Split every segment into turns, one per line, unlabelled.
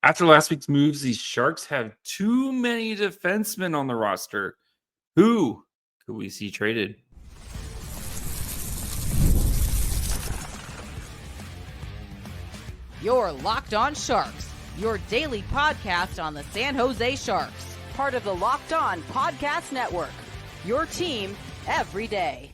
After last week's moves, the Sharks have too many defensemen on the roster. Who could we see traded?
You're Locked On Sharks, your daily podcast on the San Jose Sharks, part of the Locked On Podcast Network, your team every day.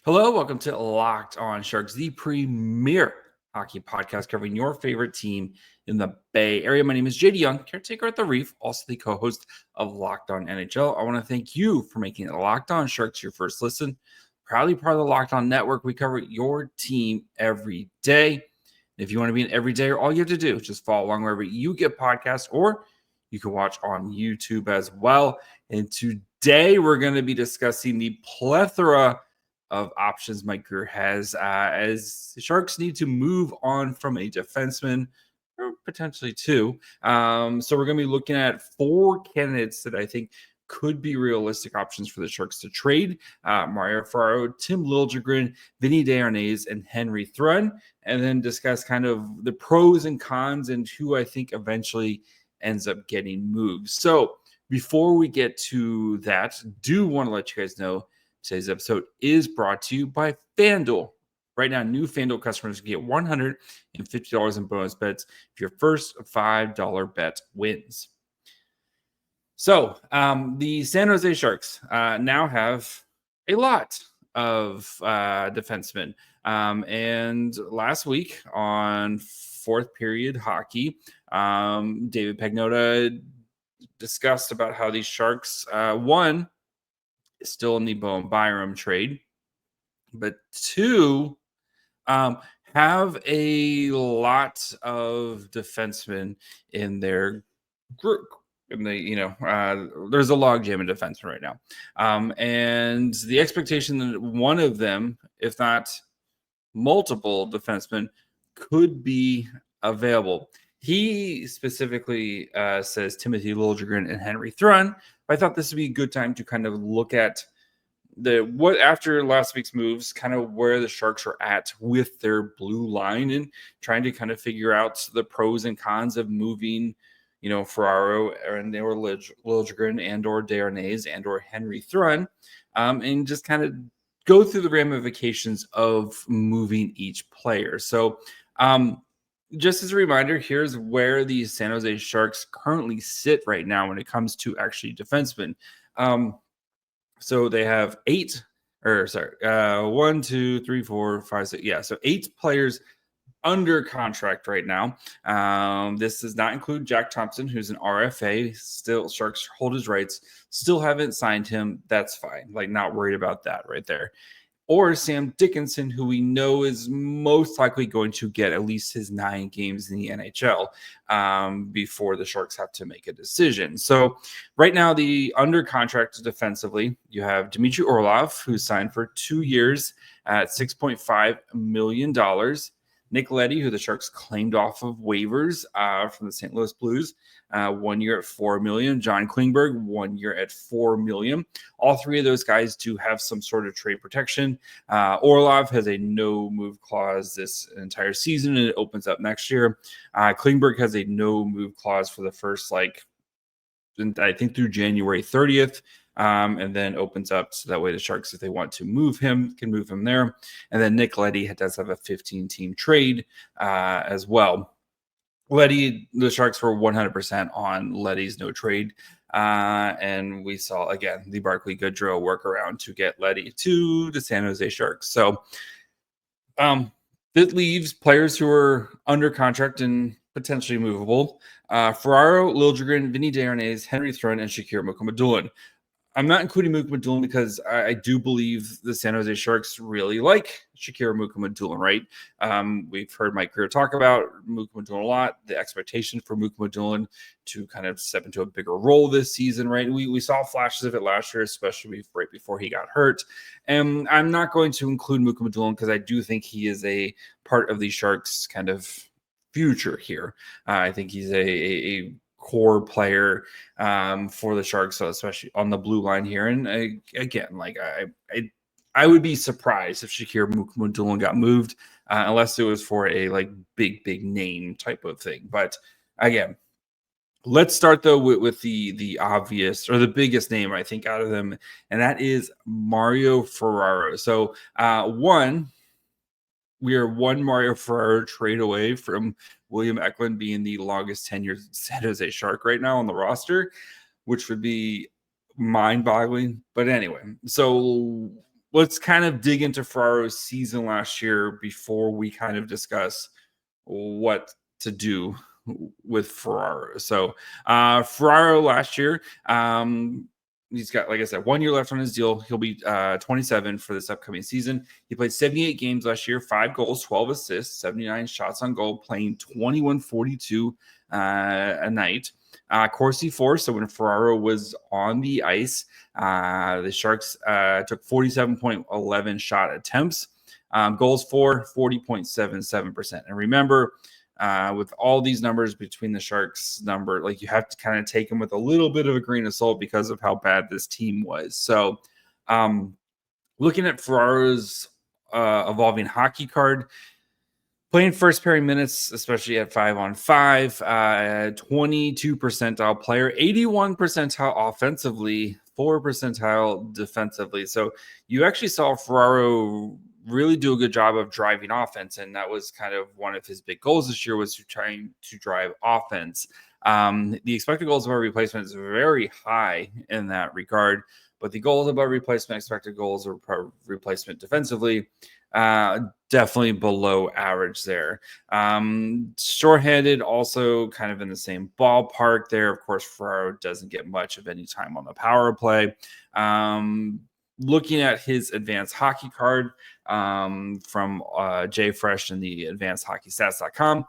Hello, welcome to Locked On Sharks, the premier hockey podcast covering your favorite team in the Bay Area. My name is JD Young, caretaker at the Reef, also the co-host of Locked On NHL. I want to thank you for making it Locked On Sharks your first listen. Proudly part of the Locked On Network, we cover your team every day. If you want to be an everydayer, all you have to do is just follow along wherever you get podcasts, or you can watch on YouTube as well. And today we're going to be discussing the plethora of options Mike Grier has as the Sharks need to move on from a defenseman, or potentially two. So we're going to be looking at four candidates that I think could be realistic options for the Sharks to trade. Mario Ferraro, Tim Liljegren, Vinny Desharnais, and Henry Thrun, and then discuss kind of the pros and cons and who I think eventually ends up getting moved. So before we get to that, do want to let you guys know today's episode is brought to you by FanDuel. Right now, new FanDuel customers can get $150 in bonus bets if your first $5 bet wins. So the San Jose Sharks now have a lot of defensemen. And last week on fourth period hockey, David Pagnotta discussed about how these Sharks, one, is still in the Bowen Byram trade, but two, have a lot of defensemen in their group. And there's a logjam in defensemen right now. And the expectation that one of them, if not multiple defensemen, could be available. He specifically says Timothy Liljegren and Henry Thrun. I thought this would be a good time to kind of look at what after last week's moves, kind of where the Sharks are at with their blue line and trying to kind of figure out the pros and cons of moving, Ferraro and or Liljegren and or Desharnais and or Henry Thrun, and just kind of go through the ramifications of moving each player. So, just as a reminder, here's where the San Jose Sharks currently sit right now when it comes to actually defensemen. So they have 8 players under contract right now. This does not include Jack Thompson, who's an RFA. Still, Sharks hold his rights. Still haven't signed him. That's fine. Not worried about that right there. Or Sam Dickinson, who we know is most likely going to get at least his 9 games in the NHL before the Sharks have to make a decision. So right now, the under contract defensively, you have Dmitry Orlov, who's signed for 2 years at $6.5 million. Nick Leddy, who the Sharks claimed off of waivers from the St. Louis Blues, 1 year at $4 million. John Klingberg, 1 year at $4 million. All three of those guys do have some sort of trade protection. Orlov has a no-move clause this entire season, and it opens up next year. Klingberg has a no-move clause for the first, I think through January 30th. And then opens up so that way the Sharks, if they want to move him, can move him there. And then Nick Leddy does have a 15-team trade as well. Leddy, the Sharks were 100% on Leddy's no trade. And we saw, again, the Barclay Goodrow workaround to get Leddy to the San Jose Sharks. So that leaves players who are under contract and potentially movable. Ferraro, Liljegren, Vinny Desharnais, Henry Thrun, and Shakir Mukhamadullin. I'm not including Mukhamadullin because I do believe the San Jose Sharks really like Shakir Mukhamadullin, right? We've heard Mike Grier talk about Mukhamadullin a lot, the expectation for Mukhamadullin to kind of step into a bigger role this season, right? We saw flashes of it last year, especially right before he got hurt. And I'm not going to include Mukhamadullin because I do think he is a part of the Sharks' kind of future here. I think he's a core player for the Sharks, so especially on the blue line here. And again, I would be surprised if Shakir Mukhamadullin got moved. unless it was for a like big name type of thing. But again, let's start though with the obvious or the biggest name I think out of them, and that is Mario Ferraro. So we are one Mario Ferraro trade away from William Eklund being the longest tenured San Jose Shark right now on the roster, which would be mind-boggling. But anyway, so let's kind of dig into Ferraro's season last year before we kind of discuss what to do with Ferraro. So Ferraro last year, he's got, like I said, 1 year left on his deal. He'll be 27 for this upcoming season. He played 78 games last year, 5 goals, 12 assists, 79 shots on goal, playing 21.42 a night. Corsi 4, so when Ferraro was on the ice, the Sharks took 47.11 shot attempts. Goals for 40.77%. And remember, with all these numbers between the Sharks number, like you have to kind of take them with a little bit of a grain of salt because of how bad this team was. So looking at Ferraro's evolving hockey card, playing first pairing minutes, especially at 5-on-5, 22 percentile player, 81 percentile offensively, 4 percentile defensively. So you actually saw Ferraro really do a good job of driving offense, and that was kind of one of his big goals this year, was to trying to drive offense. The expected goals above replacement is very high in that regard, but the goals above replacement, expected goals or replacement defensively, definitely below average there. Shorthanded, also kind of in the same ballpark there. Of course, Ferraro doesn't get much of any time on the power play. Looking at his advanced hockey card from Jay Fresh and the advancedhockeystats.com,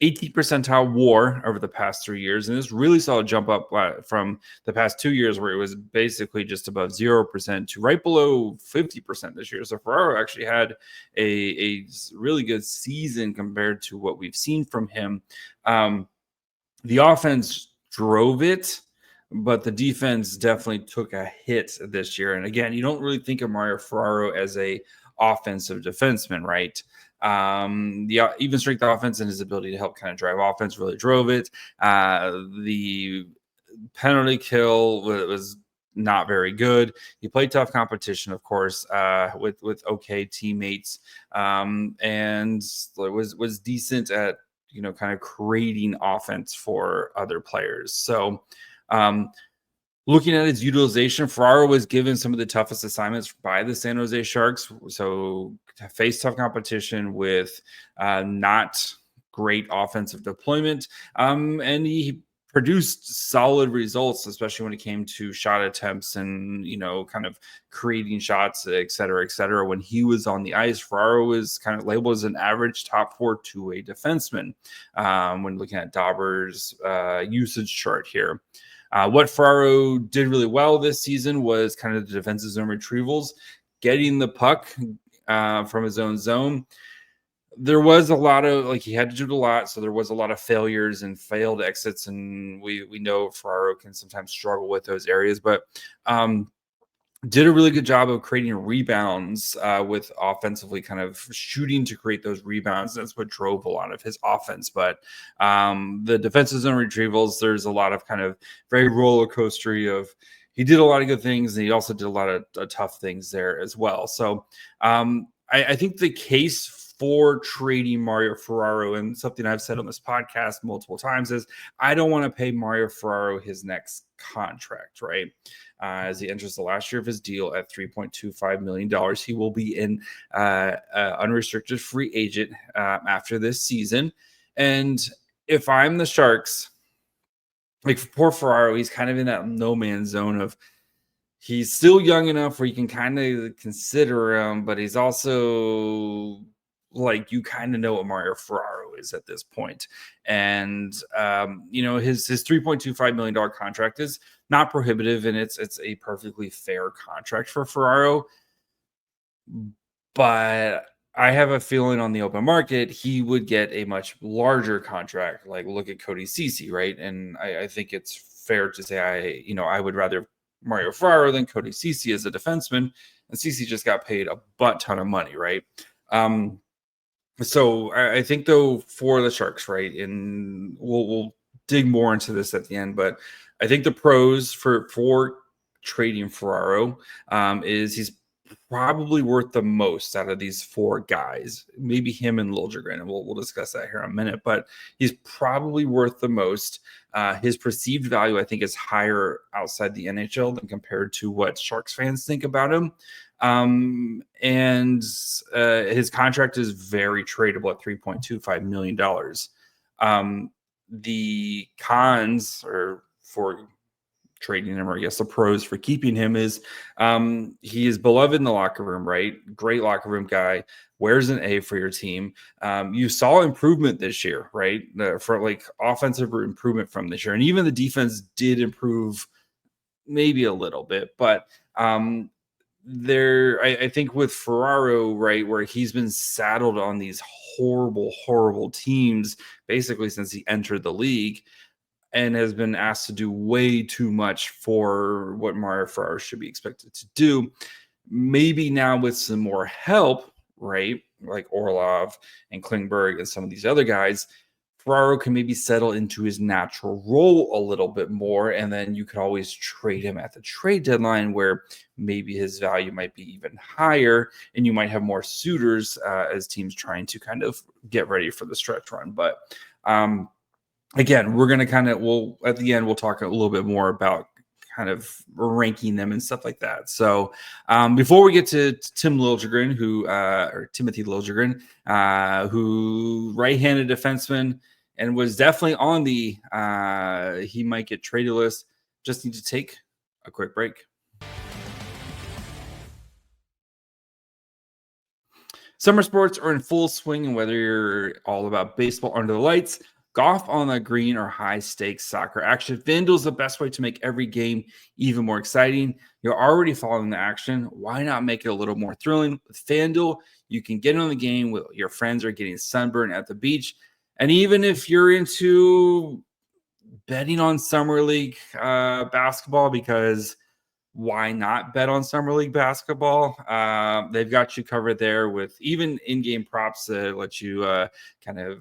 18th percentile WAR over the past 3 years, and this really saw a jump up from the past 2 years where it was basically just above 0% to right below 50% this year. So Ferraro actually had a really good season compared to what we've seen from him. The offense drove it, but the defense definitely took a hit this year. And again, you don't really think of Mario Ferraro as a offensive defenseman, right? The even strength offense and his ability to help kind of drive offense really drove it. The penalty kill was not very good. He played tough competition, of course, with okay teammates, and was decent at kind of creating offense for other players. So looking at his utilization, Ferraro was given some of the toughest assignments by the San Jose Sharks. So face tough competition with not great offensive deployment. And he produced solid results, especially when it came to shot attempts and, kind of creating shots, et cetera, when he was on the ice. Ferraro was kind of labeled as an average top 4 two-way defenseman when looking at Dauber's usage chart here. What Ferraro did really well this season was kind of the defensive zone retrievals, getting the puck from his own zone. There was a lot of, he had to do a lot, so there was a lot of failures and failed exits, and we know Ferraro can sometimes struggle with those areas, but did a really good job of creating rebounds with offensively kind of shooting to create those rebounds. That's what drove a lot of his offense. But the defensive zone retrievals, there's a lot of kind of very roller coastery of, he did a lot of good things, and he also did a lot of tough things there as well. So I think the case for trading Mario Ferraro, and something I've said on this podcast multiple times, is I don't want to pay Mario Ferraro his next contract, right? As he enters the last year of his deal at $3.25 million. He will be an unrestricted free agent after this season. And if I'm the Sharks, poor Ferraro, he's kind of in that no man's zone of, he's still young enough where you can kind of consider him, but he's also you kind of know what Mario Ferraro is at this point. And, his $3.25 million contract is not prohibitive, and it's a perfectly fair contract for Ferraro. But I have a feeling on the open market, he would get a much larger contract. Look at Cody Ceci, right? And I think it's fair to say I would rather Mario Ferraro than Cody Ceci as a defenseman. And Ceci just got paid a butt ton of money, right? So I think though for the Sharks, right, and we'll dig more into this at the end, but I think the pros for trading Ferraro is he's probably worth the most out of these four guys. Maybe him and Liljegren, and we'll discuss that here in a minute. But he's probably worth the most. His perceived value, I think, is higher outside the NHL than compared to what Sharks fans think about him. And his contract is very tradable at $3.25 million. The cons or for trading him, or I guess the pros for keeping him is he is beloved in the locker room, right? Great locker room guy. Wears an A for your team. You saw improvement this year, right? For like offensive improvement from this year. And even the defense did improve maybe a little bit, but I think with Ferraro, right, where he's been saddled on these horrible teams basically since he entered the league and has been asked to do way too much for what Mario Ferraro should be expected to do. Maybe now with some more help, right, like Orlov and Klingberg and some of these other guys, Ferraro can maybe settle into his natural role a little bit more, and then you could always trade him at the trade deadline where maybe his value might be even higher, and you might have more suitors as teams trying to kind of get ready for the stretch run. But again, we're going to at the end, we'll talk a little bit more about kind of ranking them and stuff like that. So before we get to Timothy Liljegren, who right-handed defenseman and was definitely on the he might get traded list, just need to take a quick break. Summer sports are in full swing, and whether you're all about baseball under the lights, golf on the green, or high-stakes soccer action, FanDuel is the best way to make every game even more exciting. You're already following the action. Why not make it a little more thrilling? With FanDuel, you can get on the game with your friends or getting sunburned at the beach. And even if you're into betting on Summer League basketball, because why not bet on Summer League basketball? They've got you covered there with even in-game props that let you kind of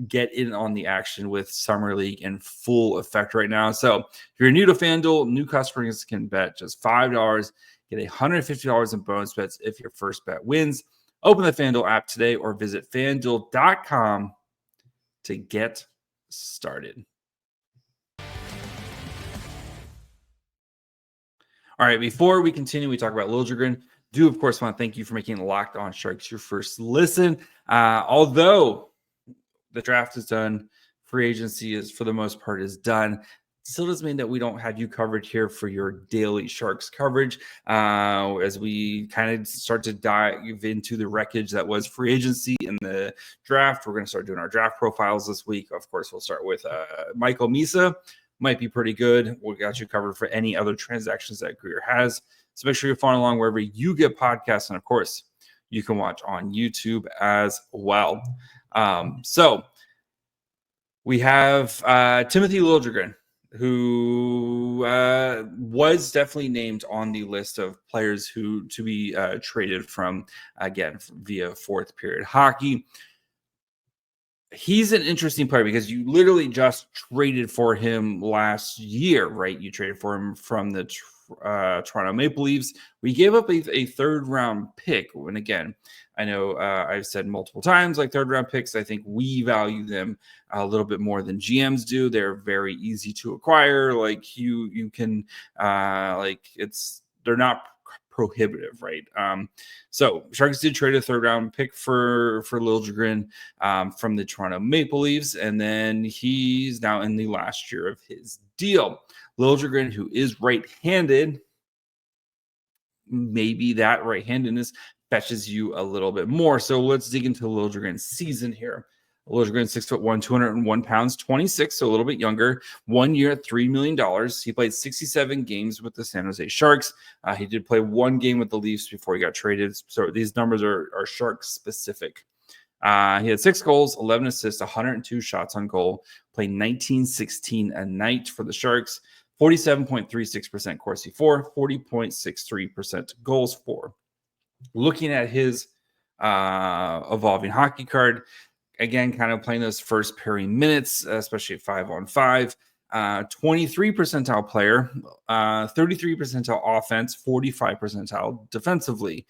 get in on the action with Summer League in full effect right now. So if you're new to FanDuel, new customers can bet just $5, get $150 in bonus bets if your first bet wins. Open the FanDuel app today or visit FanDuel.com to get started. All right, before we continue, we talk about Liljegren. Do, of course, want to thank you for making Locked On Sharks your first listen. Although the draft is done, free agency is, for the most part, is done. Still doesn't mean that we don't have you covered here for your daily Sharks coverage as we kind of start to dive into the wreckage that was free agency in the draft. We're going to start doing our draft profiles this week. Of course, we'll start with Michael Misa. Might be pretty good. We got you covered for any other transactions that Greer has. So make sure you're following along wherever you get podcasts. And of course, you can watch on YouTube as well. So we have Timothy Liljegren, who was definitely named on the list of players who to be traded from, again, via fourth period hockey. He's an interesting player because you literally just traded for him last year, right? You traded for him from the Toronto Maple Leafs. We gave up a third-round pick. And again, I know I've said multiple times, like third-round picks, I think we value them a little bit more than GMs do. They're very easy to acquire. Like you can, they're not prohibitive, right? So Sharks did trade a third-round pick for Liljegren from the Toronto Maple Leafs, and then he's now in the last year of his deal. Liljegren, who is right-handed, maybe that right-handedness fetches you a little bit more. So let's dig into Liljegren's season here. Liljegren, 6'1", 201 pounds, 26, so a little bit younger. 1 year, $3 million. He played 67 games with the San Jose Sharks. He did play one game with the Leafs before he got traded. So these numbers are Sharks specific. He had 6 goals, 11 assists, 102 shots on goal. Played 19-16 a night for the Sharks. 47.36% Corsi for, 40.63% goals for. Looking at his evolving hockey card. Again, kind of playing those first pairing minutes, especially at 5-on-5. 23 percentile player, 33 percentile offense, 45 percentile defensively.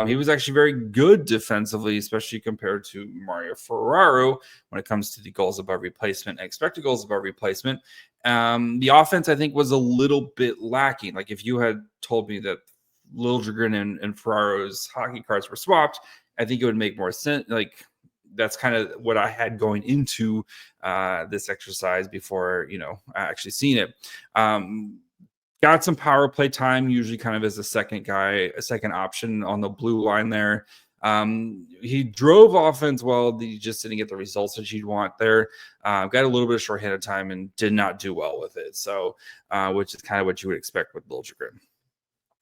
He was actually very good defensively, especially compared to Mario Ferraro when it comes to the goals above replacement, expected goals above replacement. The offense, I think, was a little bit lacking. Like if you had told me that Liljegren and Ferraro's hockey cards were swapped, I think it would make more sense. Like that's kind of what I had going into this exercise before, actually seeing it. Got some power play time, usually kind of as a second option on the blue line there. He drove offense well. He just didn't get the results that you'd want there. Got a little bit of shorthanded time and did not do well with it. So, which is kind of what you would expect with Liljegren.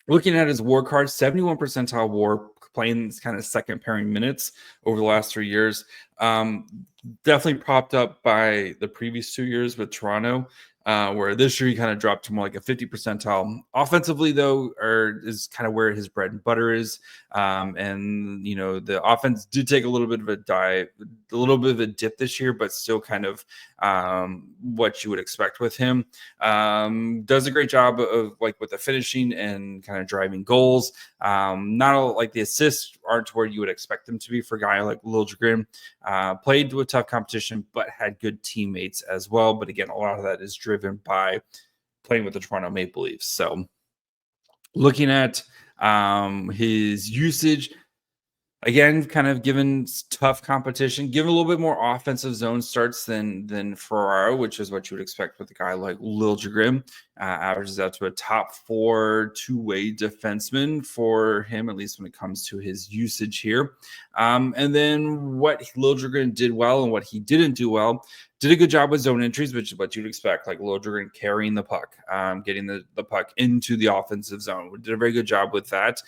Looking at his war card, 71 percentile war, playing kind of second pairing minutes over the last 3 years. Definitely propped up by the previous 2 years with Toronto, where this year he kind of dropped to more like a 50 percentile. Offensively, though, is kind of where his bread and butter is. And, the offense did take a little bit of a dive, a little bit of a dip this year, but still kind of what you would expect with him. Does a great job of like with the finishing and kind of driving goals. Not all, like the assists aren't where you would expect them to be for a guy like Liljegren. Played with tough competition, but had good teammates as well. But again, a lot of that is driven by playing with the Toronto Maple Leafs. So looking at his usage, again, kind of given tough competition, given a little bit more offensive zone starts than Ferraro, which is what you would expect with a guy like Liljegren. Averages out to a top 4 two-way defenseman for him, at least when it comes to his usage here. And then what Liljegren did well and what he didn't do well, did a good job with zone entries, which is what you'd expect, like Liljegren carrying the puck, getting the puck into the offensive zone. Did a very good job with that.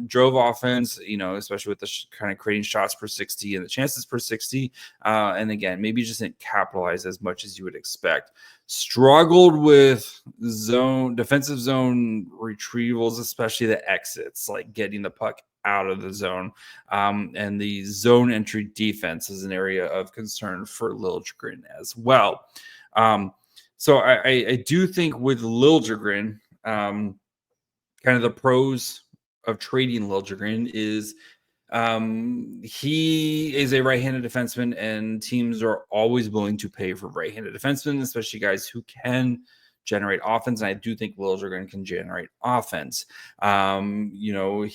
Drove offense, especially with the kind of creating shots per 60 and the chances per 60. And again, maybe just didn't capitalize as much as you would expect. Struggled with defensive zone retrievals, especially the exits, like getting the puck out of the zone. And the zone entry defense is an area of concern for Liljegren as well. So I do think with Liljegren, kind of the pros of trading Liljegren is he is a right-handed defenseman, and teams are always willing to pay for right-handed defensemen, especially guys who can generate offense. And I do think Liljegren can generate offense. You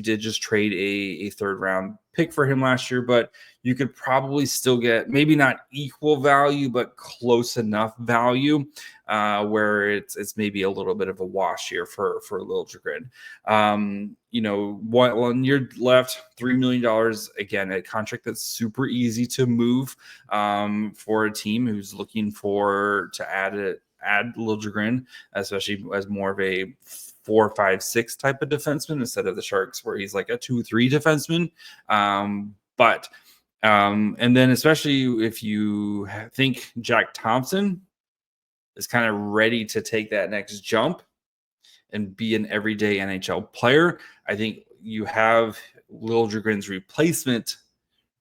did just trade a third round pick for him last year, but you could probably still get maybe not equal value, but close enough value where it's maybe a little bit of a wash here for Liljegren. One year left, $3 million, again, a contract that's super easy to move for a team who's looking to add Liljegren, especially as more of a 4-5-6 type of defenseman instead of the Sharks where he's like a 2-3 defenseman. And then especially if you think Jack Thompson is kind of ready to take that next jump and be an everyday NHL player, I think you have Liljegren's replacement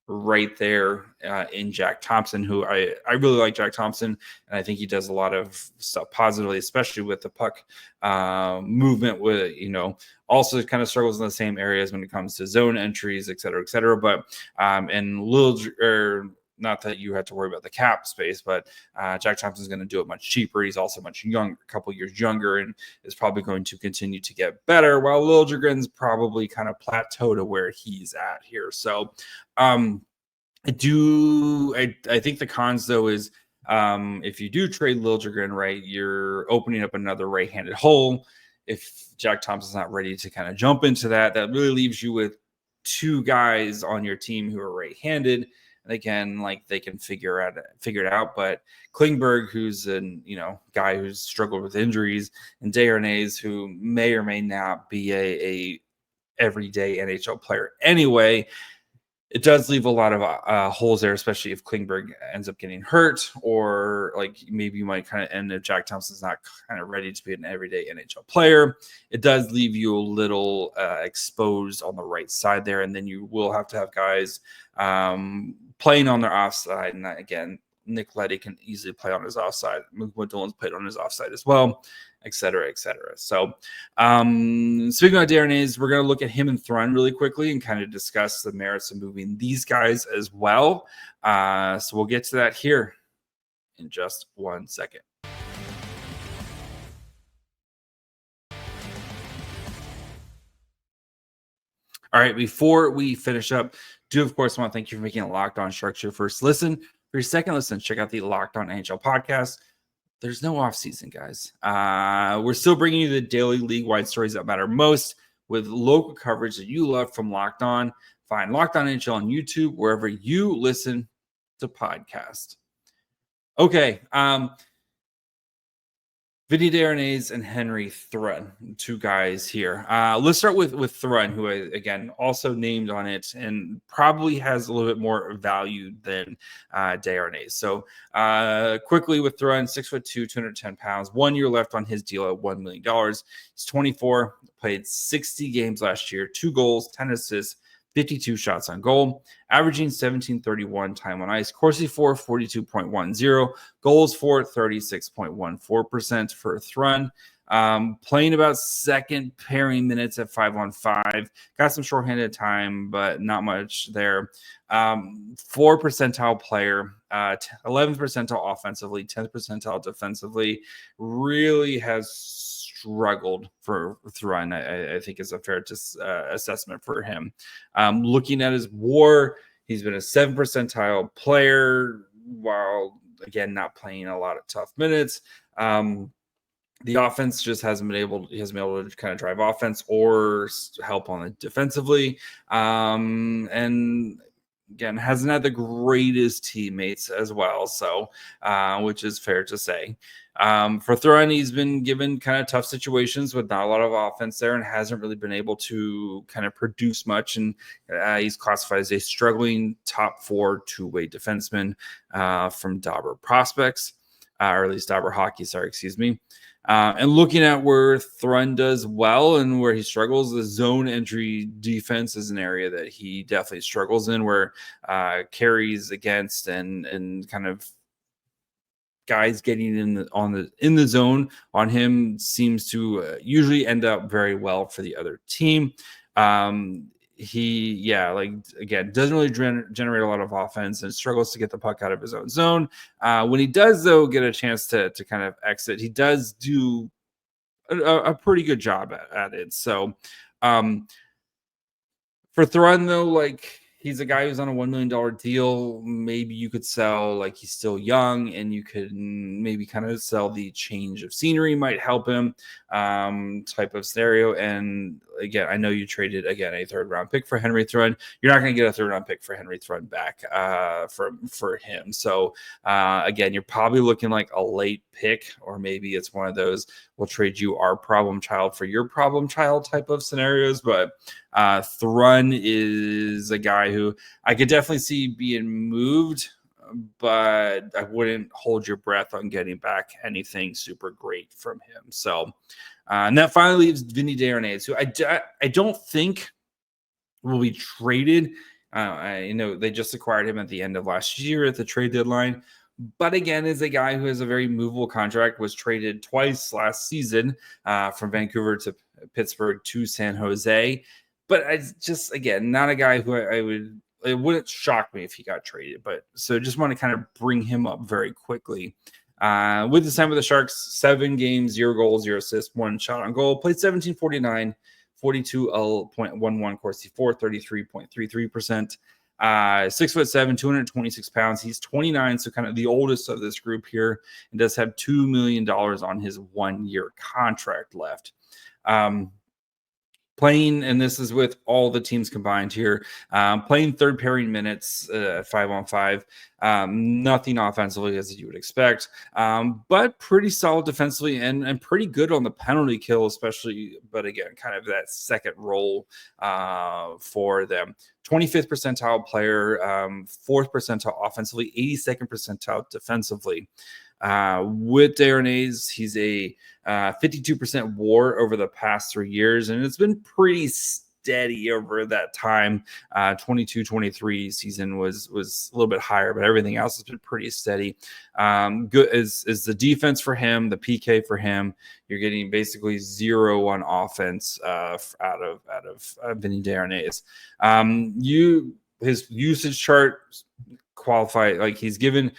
right there in Jack Thompson, who I really like Jack Thompson, and I think he does a lot of stuff positively, especially with the puck movement, with also kind of struggles in the same areas when it comes to zone entries, et cetera, but and not that you had to worry about the cap space, but Jack Thompson's going to do it much cheaper. He's also much younger, a couple years younger, and is probably going to continue to get better, while Liljegren's probably kind of plateau to where he's at here. So I think the cons, though, is if you do trade Liljegren, right, you're opening up another right-handed hole. If Jack Thompson's not ready to kind of jump into that really leaves you with two guys on your team who are right-handed. And again, like they can figure it out. But Klingberg, who's a guy who's struggled with injuries, and Desharnais, who may or may not be a everyday NHL player anyway, it does leave a lot of holes there, especially if Klingberg ends up getting hurt, or like maybe you might kind of end if Jack Thompson's not kind of ready to be an everyday NHL player. It does leave you a little exposed on the right side there, and then you will have to have guys playing on their offside. And again, Nick Leddy can easily play on his offside. Dolan's played on his offside as well, et cetera, et cetera. So speaking of Desharnais, we're going to look at him and Thrun really quickly and kind of discuss the merits of moving these guys as well. So we'll get to that here in just 1 second. All right, before we finish up, do of course want to thank you for making it Locked On Sharks your first listen. For your second listen, check out the Locked On NHL podcast. There's no off season, guys. We're still bringing you the daily league-wide stories that matter most with local coverage that you love from Locked On. Find Locked On NHL on YouTube, wherever you listen to podcasts. Okay, Vinny Desharnais and Henry Thrun, two guys here. Let's start with Thrun, who again also named on it and probably has a little bit more value than Desharnais. So quickly with Thrun, 6'2", 210 pounds, 1 year left on his deal at $1 million. He's 24, played 60 games last year, 2 goals, 10 assists, 52 shots on goal, averaging 17.31 time on ice. Corsi for 42.10, goals for 36.14% for Thrun. Playing about second pairing minutes at 5-on-5. Got some shorthanded time, but not much there. 4 percentile player, 11th percentile offensively, 10th percentile defensively. Really has struggled for Thrun, I think is a fair assessment for him. Looking at his WAR, he's been a 7th percentile player while, again, not playing a lot of tough minutes. The offense just hasn't been able to kind of drive offense or help on it defensively. And again, hasn't had the greatest teammates as well. So, which is fair to say. For Thrun, he's been given kind of tough situations with not a lot of offense there and hasn't really been able to kind of produce much. And he's classified as a struggling top 4 two-way defenseman from Dobber Prospects, or at least Dobber Hockey, excuse me. And looking at where Thrun does well and where he struggles, the zone entry defense is an area that he definitely struggles in, where carries against and kind of guys getting in the zone on him seems to usually end up very well for the other team. He doesn't really generate a lot of offense and struggles to get the puck out of his own zone. When he does, though, get a chance to kind of exit, he does do a pretty good job at it. So for Thrun, though, like, he's a guy who's on a $1 million deal. Maybe you could sell, like, he's still young, and you could maybe kind of sell the change of scenery might help him type of scenario. And again, I know you traded, again, a 3rd round pick for Henry Thrun. You're not going to get a 3rd round pick for Henry Thrun back for him. So again, you're probably looking like a late pick, or maybe it's one of those, we'll trade you our problem child for your problem child type of scenarios. But Thrun is a guy who I could definitely see being moved, but I wouldn't hold your breath on getting back anything super great from him. So, and that finally leaves Vinny Desharnais, who I don't think will be traded. They just acquired him at the end of last year at the trade deadline. But again, is a guy who has a very movable contract, was traded twice last season from Vancouver to Pittsburgh to San Jose. But I just, again, not a guy who it wouldn't shock me if he got traded. But so just want to kind of bring him up very quickly. With the time with the Sharks, 7 games, 0 goals, 0 assists, 1 shot on goal, played 1749, 42.11 Corsi for 33.33%. 6'7", 226 pounds. He's 29, so kind of the oldest of this group here, and does have $2 million on his 1-year contract left. playing, and this is with all the teams combined here, playing third pairing minutes, 5-on-5, nothing offensively as you would expect, but pretty solid defensively and pretty good on the penalty kill, especially, but again, kind of that second role for them. 25th percentile player, 4th percentile offensively, 82nd percentile defensively. With Desharnais, he's a 52% WAR over the past 3 years, and it's been pretty steady over that time. 22-23 season was a little bit higher, but everything else has been pretty steady. Good is the defense for him, the PK for him. You're getting basically 0 on offense out of Vinny Desharnais. His usage chart qualify, like, he's given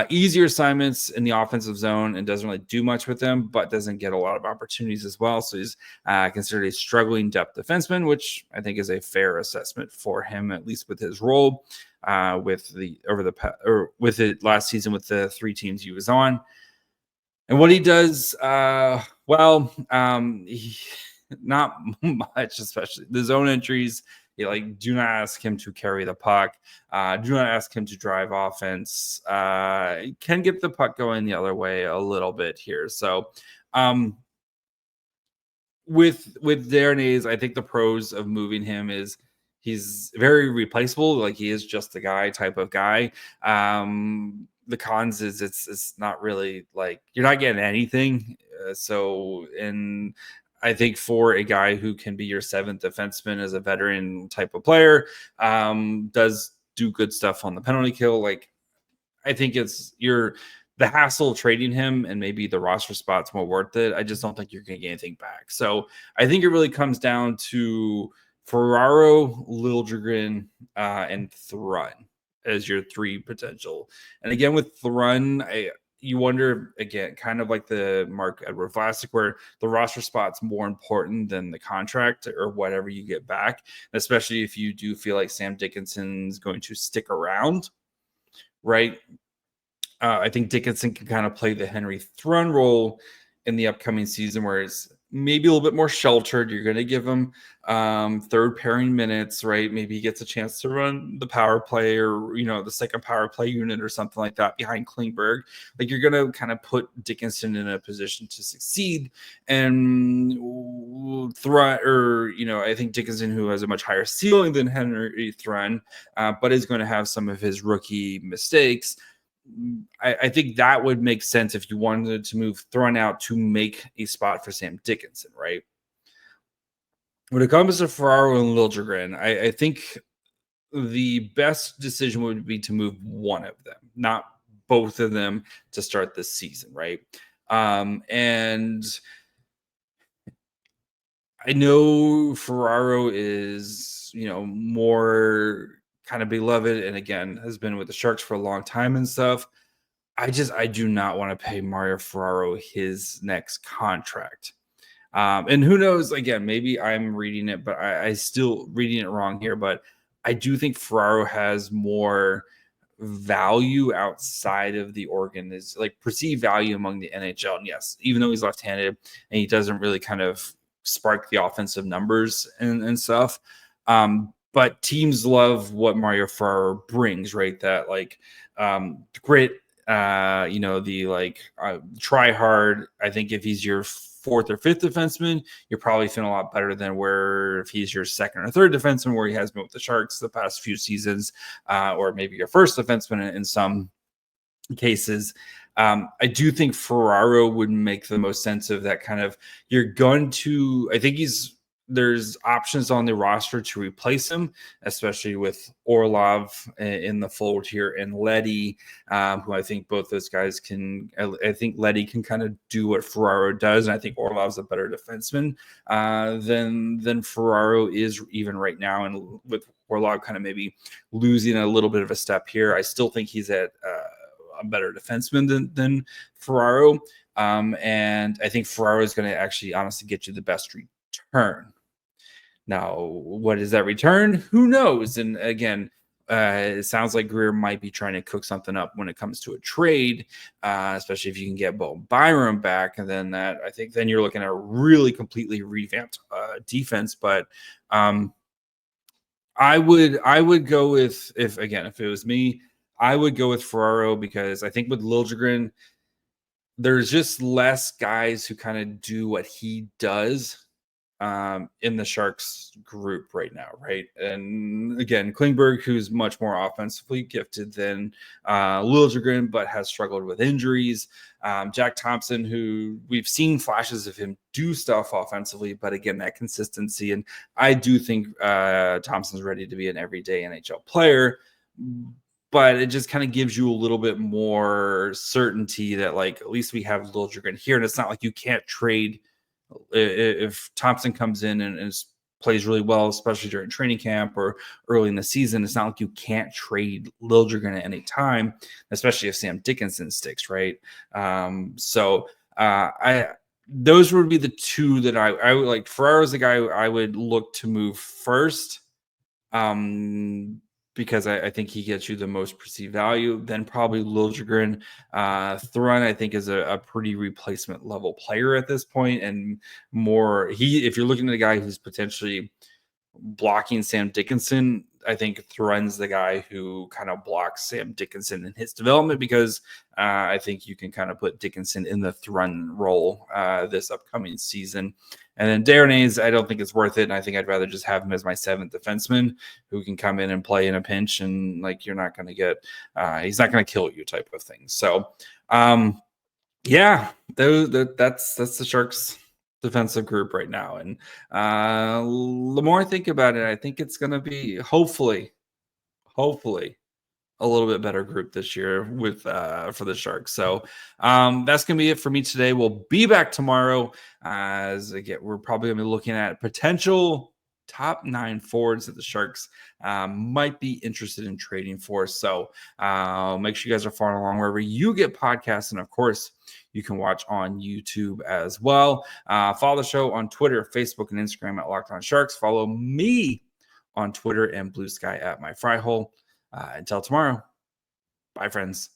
easier assignments in the offensive zone and doesn't really do much with them, but doesn't get a lot of opportunities as well. So he's considered a struggling depth defenseman, which I think is a fair assessment for him, at least with his role with it last season with the 3 teams he was on. And what he does, not much, especially the zone entries. Do not ask him to carry the puck. Do not ask him to drive offense. Can get the puck going the other way a little bit here. So with Desharnais, I think the pros of moving him is he's very replaceable. Like, he is just the guy type of guy. The cons is it's not really, like, you're not getting anything. I think for a guy who can be your 7th defenseman as a veteran type of player, does do good stuff on the penalty kill. Like, I think it's the hassle of trading him and maybe the roster spot's more worth it. I just don't think you're going to get anything back. So I think it really comes down to Ferraro, Liljegren, and Thrun as your 3 potential. And again, with Thrun, you wonder, again, kind of like the Mark Edward Vlasic, where the roster spot's more important than the contract or whatever you get back, especially if you do feel like Sam Dickinson's going to stick around, right? I think Dickinson can kind of play the Henry Thrun role in the upcoming season, where it's maybe a little bit more sheltered. You're going to give him third pairing minutes, right? Maybe he gets a chance to run the power play or, the second power play unit or something like that behind Klingberg. Like, you're going to kind of put Dickinson in a position to succeed. And Thrun, I think Dickinson, who has a much higher ceiling than Henry Thrun, but is going to have some of his rookie mistakes. I think that would make sense if you wanted to move Thrun out to make a spot for Sam Dickinson, right? When it comes to Ferraro and Liljegren, I think the best decision would be to move one of them, not both of them, to start this season, right? And I know Ferraro is, more kind of beloved, and again has been with the Sharks for a long time and stuff. I do not want to pay Mario Ferraro his next contract. And who knows, again, maybe I'm reading it, but I still reading it wrong here. But I do think Ferraro has more value outside of the organ, is like perceived value among the NHL. And yes, even though he's left-handed and he doesn't really kind of spark the offensive numbers and stuff. But teams love what Mario Ferraro brings, right? That grit, try hard. I think if he's your 4th or 5th defenseman, you're probably feeling a lot better than where if he's your 2nd or 3rd defenseman, where he has been with the Sharks the past few seasons, or maybe your 1st defenseman in some cases. I do think Ferraro would make the most sense of that kind of, I think there's options on the roster to replace him, especially with Orlov in the fold here and Leddy, who I think both those guys can. I think Leddy can kind of do what Ferraro does, and I think Orlov's a better defenseman than Ferraro is even right now. And with Orlov kind of maybe losing a little bit of a step here, I still think he's at a better defenseman than Ferraro. And I think Ferraro is going to actually honestly get you the best return. Now, what is that return? Who knows? And again, It sounds like Greer might be trying to cook something up when it comes to a trade, especially if you can get Bo Byram back. And then I think then you're looking at a really completely revamped defense. But I would go with, if it was me, I would go with Ferraro, because I think with Liljegren, there's just less guys who kind of do what he does in the Sharks group right now, right? And again, Klingberg, who's much more offensively gifted than Liljegren, but has struggled with injuries. Jack Thompson, who we've seen flashes of him do stuff offensively, but again, that consistency. And I do think Thompson's ready to be an everyday NHL player, but it just kind of gives you a little bit more certainty that, like, at least we have Liljegren here, and it's not like you can't trade. If Thompson comes in and plays really well, especially during training camp or early in the season, it's not like you can't trade Liljegren at any time, especially if Sam Dickinson sticks, right? Those would be the two that I would like. Ferraro's the guy I would look to move first, because I think he gets you the most perceived value. Then probably Liljegren. Thrun, I think, is a pretty replacement level player at this point, and more if you're looking at a guy who's potentially blocking Sam Dickinson, I think Thrun's the guy who kind of blocks Sam Dickinson in his development, because I think you can kind of put Dickinson in the Thrun role this upcoming season. And then Desharnais, I don't think it's worth it. And I think I'd rather just have him as my seventh defenseman who can come in and play in a pinch. And like, you're not going to get, he's not going to kill you type of thing. So, yeah, that's the Sharks defensive group right now. And the more I think about it, I think it's going to be hopefully a little bit better group this year with for the Sharks. So that's gonna be it for me today. We'll be back tomorrow, as again we're probably gonna be looking at potential top 9 forwards that the Sharks might be interested in trading for. So make sure you guys are following along wherever you get podcasts, and of course you can watch on YouTube as well. Follow the show on Twitter, Facebook, and Instagram at Locked On Sharks. Follow me on Twitter and Blue Sky at My Fry Hole. Until tomorrow, bye, friends.